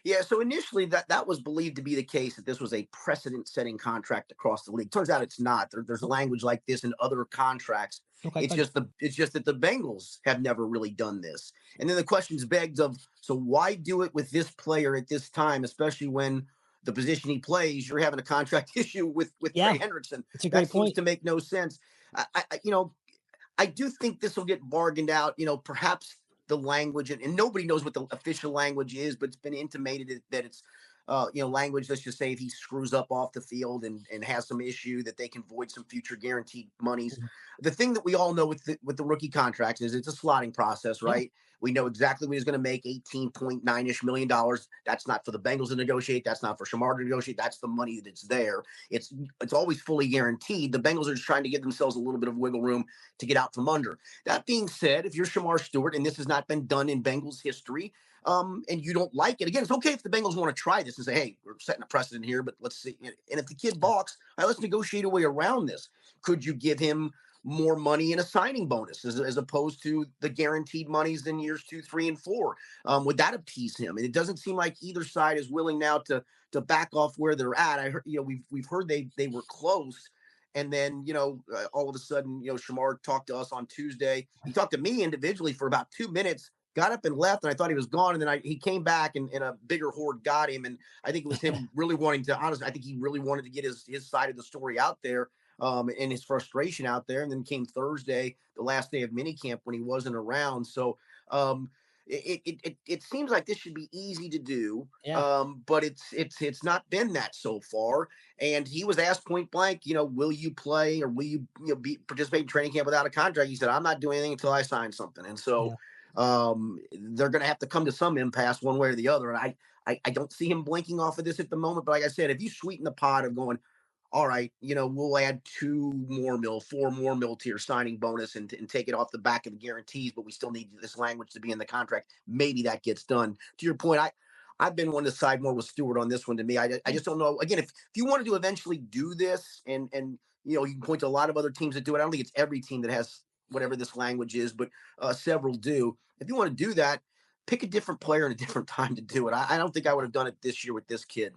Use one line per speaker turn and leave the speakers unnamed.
Yeah, so initially that was believed to be the case, that this was a precedent-setting contract across the league. Turns out it's not. There's language like this in other contracts.
Okay,
It's
good.
just that the Bengals have never really done this. And then the question's begged of, so why do it with this player at this time, especially when the position he plays, you're having a contract issue with Trey
Yeah,
Hendrickson.
it's a
That
great
seems
point.
to make no sense. I do think this will get bargained out. Perhaps the language, and nobody knows what the official language is, but it's been intimated that it's, language. Let's just say if he screws up off the field and has some issue, that they can void some future guaranteed monies.
Mhm.
The thing that we all know with the rookie contracts is it's a slotting process,
Yeah,
right? We know exactly what he's going to make, $18.9-ish million. That's not for the Bengals to negotiate. That's not for Shemar to negotiate. That's the money that's there. It's always fully guaranteed. The Bengals are just trying to give themselves a little bit of wiggle room to get out from under. That being said, if you're Shemar Stewart and this has not been done in Bengals history, and you don't like it, again, it's okay if the Bengals want to try this and say, "Hey, we're setting a precedent here, but let's see." And if the kid
yeah,
balks, all right, let's negotiate a way around this. Could you give him more money in a signing bonus as opposed to the guaranteed monies in years 2, 3, and 4? Would that appease him? And it doesn't seem like either side is willing now to back off where they're at. I heard, we've heard they were close, and then, all of a sudden, Shamar talked to us on Tuesday. He talked to me individually for about 2 minutes, got up and left, and I thought he was gone. And then he came back, and a bigger horde got him. And I think it was him really wanting to, honestly, I think he really wanted to get his side of the story out there, and his frustration out there. And then came Thursday, the last day of minicamp, when he wasn't around. So, it seems like this should be easy to do,
yeah.
but it's not been that so far. And he was asked point blank, will you play, or will you be participate in training camp without a contract? He said, I'm not doing anything until I sign something. And so,
Yeah.
they're going to have to come to some impasse one way or the other. And I don't see him blinking off of this at the moment. But like I said, if you sweeten the pot of going, all right, we'll add 2 more mil, 4 more mil to your signing bonus, and take it off the back of the guarantees, but we still need this language to be in the contract. Maybe that gets done. To your point, I've been one to side more with Stewart on this one. To me, I
Yeah.
just don't know. Again, if you wanted to eventually do this, and you can point to a lot of other teams that do it. I don't think it's every team that has whatever this language is, but several do. If you want to do that, pick a different player and a different time to do it. I don't think I would have done it this year with this kid.